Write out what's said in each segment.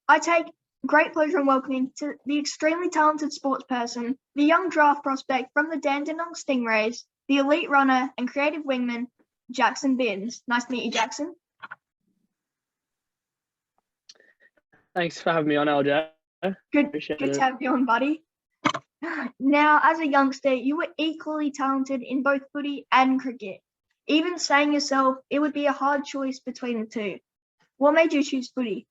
I take great pleasure in welcoming to the extremely talented sports person, the young draft prospect from the Dandenong Stingrays, the elite runner and creative wingman, Jackson Binns. Nice to meet you, Jackson. Thanks for having me on, LJ. Good Appreciate to it. have you on, buddy. Now, as a youngster, you were equally talented in both footy and cricket. Even saying yourself, it would be a hard choice between the two. What made you choose footy?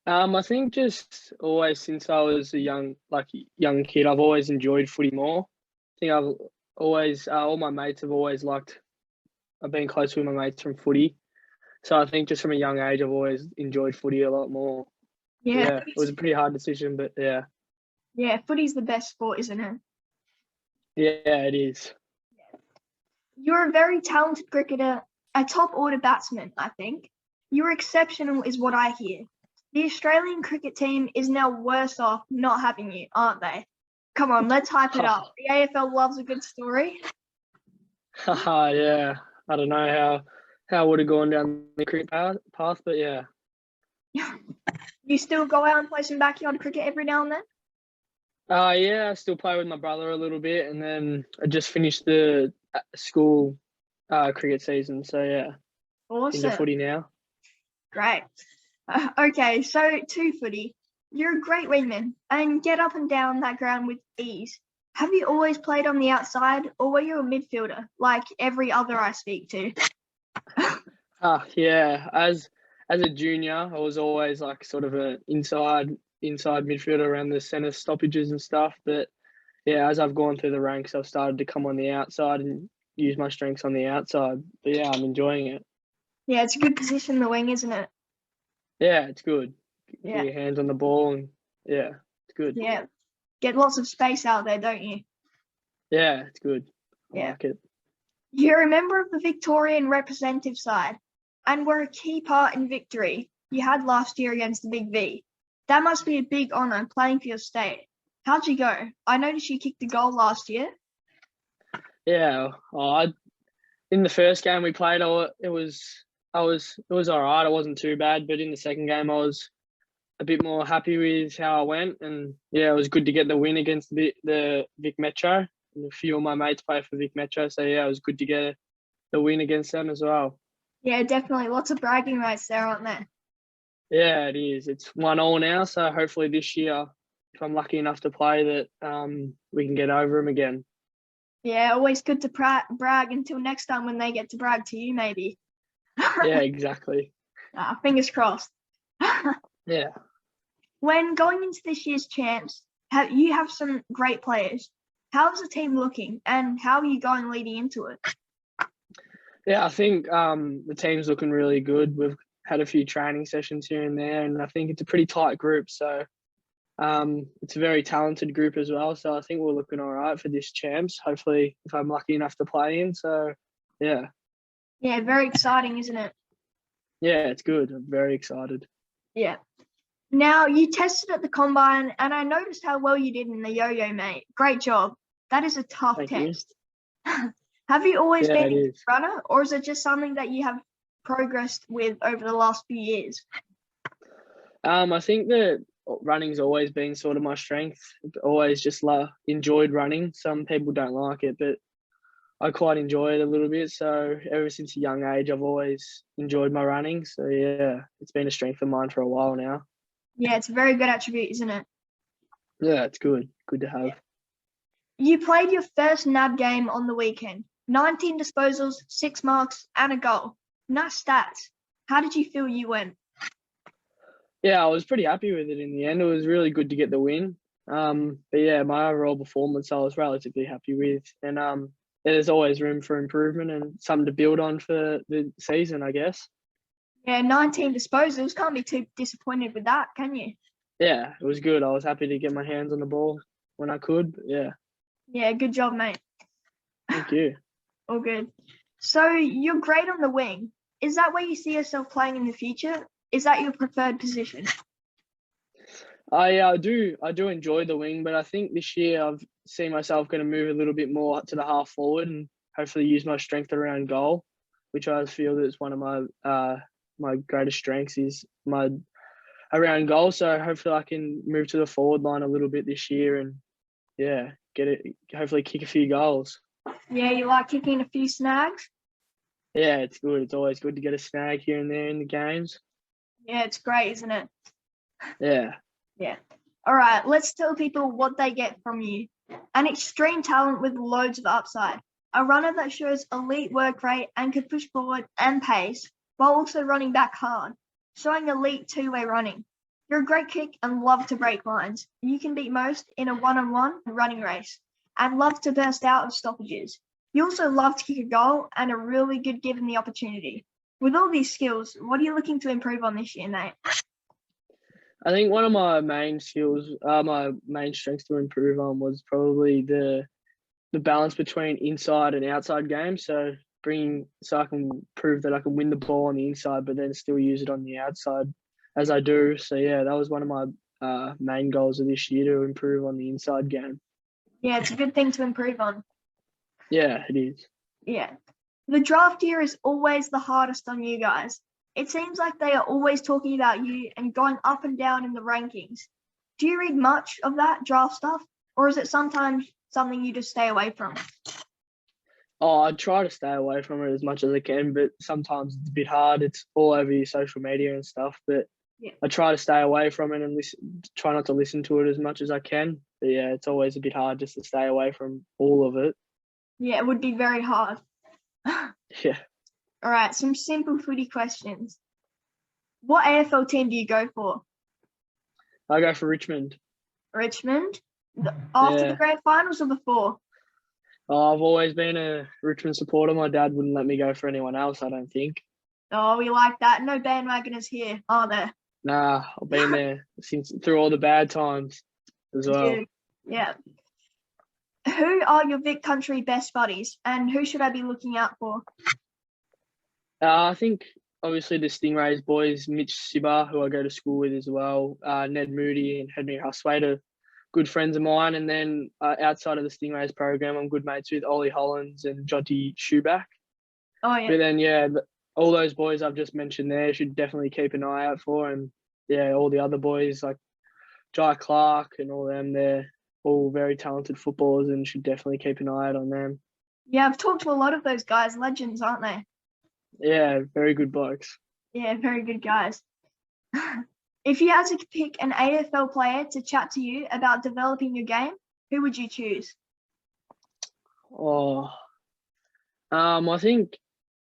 I think just always since I was a young kid, I've always enjoyed footy more. I think I've always all my mates have always liked. I've been close with my mates from footy, so I think just from a young age, I've always enjoyed footy a lot more. Yeah, it was a pretty hard decision, but yeah. Yeah, footy's the best sport, isn't it? Yeah, it is. You're a very talented cricketer, a top order batsman, I think. You're exceptional, is what I hear. The Australian cricket team is now worse off not having you, aren't they? Come on, let's hype it up. The AFL loves a good story. Yeah, I don't know how I would have gone down the cricket path, but yeah. You still go out and play some backyard cricket every now and then? Yeah, I still play with my brother a little bit, and then I just finished the school cricket season. So yeah, Awesome. into footy now. Great. Okay, so to footy. You're a great wingman and get up and down that ground with ease. Have you always played on the outside, or were you a midfielder like every other I speak to? Yeah. As a junior, I was always like sort of an inside midfielder around the centre stoppages and stuff. But yeah, as I've gone through the ranks, I've started to come on the outside and use my strengths on the outside. But yeah, I'm enjoying it. Yeah, it's a good position, the wing, isn't it? Yeah, it's good. Yeah. Get your hands on the ball and yeah, it's good. Yeah. Get lots of space out there, don't you? Yeah, it's good. I Yeah. like it. You're a member of the Victorian representative side and were a key part in victory you had last year against the Big V. That must be a big honour playing for your state. How'd you go? I noticed you kicked a goal last year. Yeah, in the first game we played, it was all right. It wasn't too bad, but in the second game, I was a bit more happy with how I went, and yeah, it was good to get the win against the Vic Metro. And a few of my mates play for Vic Metro, so yeah, it was good to get the win against them as well. Yeah, definitely. Lots of bragging rights there, aren't there? Yeah, it is. It's 1-1 now, so hopefully this year, if I'm lucky enough to play, that we can get over them again. Yeah, always good to brag until next time when they get to brag to you, maybe. Yeah, exactly. Fingers crossed. Yeah. When going into this year's champs, you have some great players. How's the team looking, and how are you going leading into it? Yeah, I think the team's looking really good. We've had a few training sessions here and there, and I think it's a pretty tight group. So it's a very talented group as well. So I think we're looking all right for this champs. Hopefully, if I'm lucky enough to play in. So yeah. Yeah, very exciting, isn't it? Yeah, it's good. I'm very excited. Yeah. Now, you tested at the combine, and I noticed how well you did in the yo-yo, mate. Great job. That is a tough test. Have you always been a runner, or is it just something that you have progressed with over the last few years? I think that running's always been sort of my strength. Always just enjoyed running. Some people don't like it, but I quite enjoy it a little bit. So ever since a young age, I've always enjoyed my running. So yeah, it's been a strength of mine for a while now. Yeah, it's a very good attribute, isn't it? Yeah, it's good. Good to have. Yeah. You played your first NAB game on the weekend. 19 disposals, 6 marks, and a goal. Nice stats. How did you feel you went? Yeah, I was pretty happy with it in the end. It was really good to get the win. But yeah, my overall performance I was relatively happy with. And there's always room for improvement and something to build on for the season, I guess. Yeah, 19 disposals. Can't be too disappointed with that, can you? Yeah, it was good. I was happy to get my hands on the ball when I could. But yeah. Yeah, good job, mate. Thank you. All good. So you're great on the wing. Is that where you see yourself playing in the future? Is that your preferred position? I do enjoy the wing, but I think this year I've seen myself going to move a little bit more to the half forward and hopefully use my strength around goal, which I feel that is one of my my greatest strengths is my around goal. So hopefully I can move to the forward line a little bit this year and yeah, get it. Hopefully kick a few goals. Yeah, you like kicking a few snags? Yeah, it's good. It's always good to get a snag here and there in the games. Yeah, it's great, isn't it? Yeah. Yeah. All right, let's tell people what they get from you. An extreme talent with loads of upside. A runner that shows elite work rate and can push forward and pace while also running back hard, showing elite two-way running. You're a great kick and love to break lines. You can beat most in a one-on-one running race and love to burst out of stoppages. You also love to kick a goal and are really good given the opportunity. With all these skills, what are you looking to improve on this year, Nate? I think one of my main skills, my main strengths to improve on was probably the balance between inside and outside games. So I can prove that I can win the ball on the inside, but then still use it on the outside as I do. So yeah, that was one of my main goals of this year, to improve on the inside game. Yeah, it's a good thing to improve on. Yeah, it is. Yeah. The draft year is always the hardest on you guys. It seems like they are always talking about you and going up and down in the rankings. Do you read much of that draft stuff, or is it sometimes something you just stay away from? Oh, I try to stay away from it as much as I can, but sometimes it's a bit hard. It's all over your social media and stuff, but Yeah. I try to stay away from it and try not to listen to it as much as I can. But yeah, it's always a bit hard just to stay away from all of it. Yeah, it would be very hard. Yeah. All right, some simple footy questions. What AFL team do you go for? I go for Richmond. Richmond? After Yeah. the grand finals or before? Oh, I've always been a Richmond supporter. My dad wouldn't let me go for anyone else, I don't think. Oh, we like that. No bandwagoners here, are there? Nah, I've been there through all the bad times as well. Yeah. Who are your Vic Country best buddies, and who should I be looking out for? I think obviously the Stingrays boys, Mitch Sibber, who I go to school with as well, Ned Moody and Henry Huswaite are good friends of mine. And then outside of the Stingrays program, I'm good mates with Ollie Hollins and Jonty Schuback. Oh, yeah. But then, yeah, all those boys I've just mentioned there should definitely keep an eye out for. And yeah, all the other boys like Jai Clark and all them, they're all very talented footballers and should definitely keep an eye out on them. Yeah, I've talked to a lot of those guys, legends, aren't they? Yeah, very good blokes. Yeah, very good guys. If you had to pick an AFL player to chat to you about developing your game, who would you choose? Oh, I think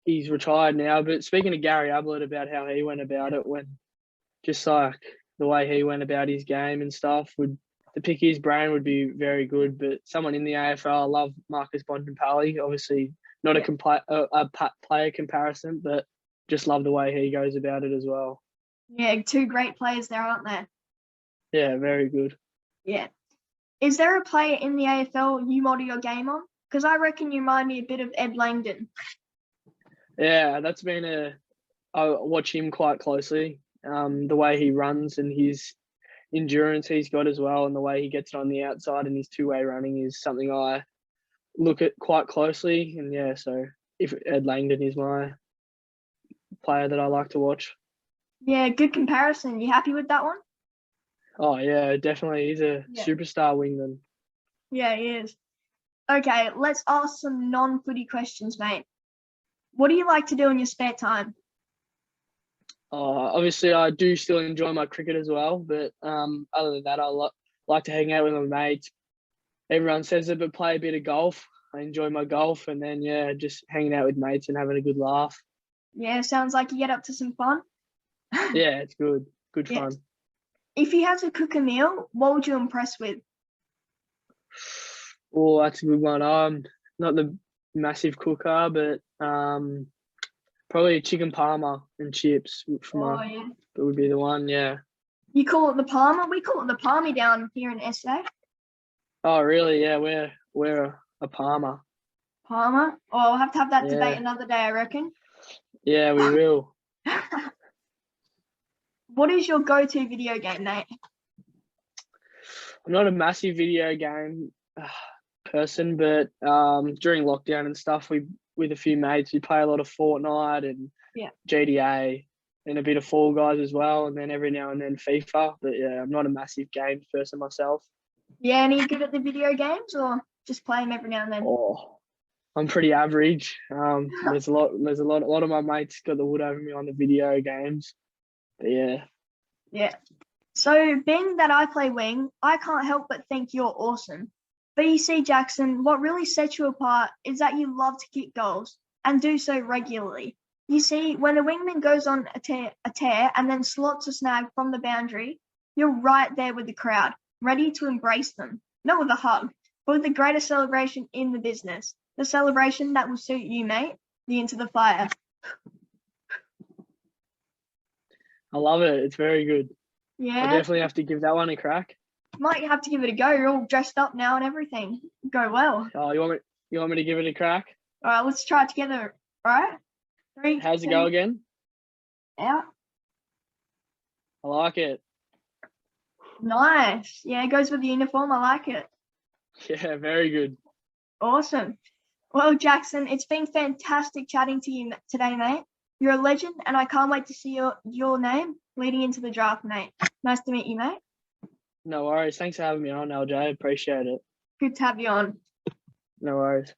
he's retired now, but speaking to Gary Ablett about how he went about it, when just like the way he went about his game and stuff, to pick his brain would be very good. But someone in the AFL, I love Marcus Bontempelli. Obviously, not a player comparison, but just love the way he goes about it as well. Yeah, two great players there, aren't there? Yeah, very good. Yeah. Is there a player in the AFL you model your game on? Because I reckon you remind me a bit of Ed Langdon. Yeah, that's been I watch him quite closely. The way he runs and his endurance he's got as well, and the way he gets it on the outside and his two-way running is something I look at quite closely. And yeah, so if Ed Langdon is my player that I like to watch. Yeah, good comparison. You happy with that one? Oh yeah, definitely. He's a superstar wingman. Yeah, he is. Okay, let's ask some non-footy questions, mate. What do you like to do in your spare time? Obviously, I do still enjoy my cricket as well, but other than that, I like to hang out with my mates. Everyone says it, but play a bit of golf. I enjoy my golf, and then yeah, just hanging out with mates and having a good laugh. Yeah, sounds like you get up to some fun. Yeah, it's good. Good fun. If you had to cook a meal, what would you impress with? Oh, that's a good one. I'm not the massive cooker, but probably chicken parma and chips that would be the one. Yeah. You call it the parma? We call it the palmy down here in SA. Oh, really? Yeah, we're a parma. Parma? Oh, I'll have to have that debate another day, I reckon. Yeah, we will. What is your go-to video game, Nate? I'm not a massive video game person, but during lockdown and stuff, with a few mates, we play a lot of Fortnite and GTA. and a bit of Fall Guys as well, and then every now and then FIFA. But yeah, I'm not a massive games person myself. Yeah, any good at the video games or just play them every now and then? Oh, I'm pretty average. There's a lot of my mates got the wood over me on the video games. But yeah. Yeah. So being that I play wing, I can't help but think you're awesome. But you see, Jackson, what really sets you apart is that you love to kick goals and do so regularly. You see, when a wingman goes on a tear and then slots a snag from the boundary, you're right there with the crowd, ready to embrace them. Not with a hug, but with the greatest celebration in the business. The celebration that will suit you, mate. The Into the Fire. I love it. It's very good. I Yeah, definitely have to give that one a crack. might have to give it a go. You're all dressed up now and everything. Go well. Oh, you want me to give it a crack? All right, let's try it together. All right. 3, How's it 2, go again? out. I like it. Nice. Yeah, it goes with the uniform. I like it. Yeah, very good. Awesome. Well, Jackson, it's been fantastic chatting to you today, mate. You're a legend, and I can't wait to see your name leading into the draft, mate. Nice to meet you, mate. No worries. Thanks for having me on, LJ. Appreciate it. Good to have you on. No worries.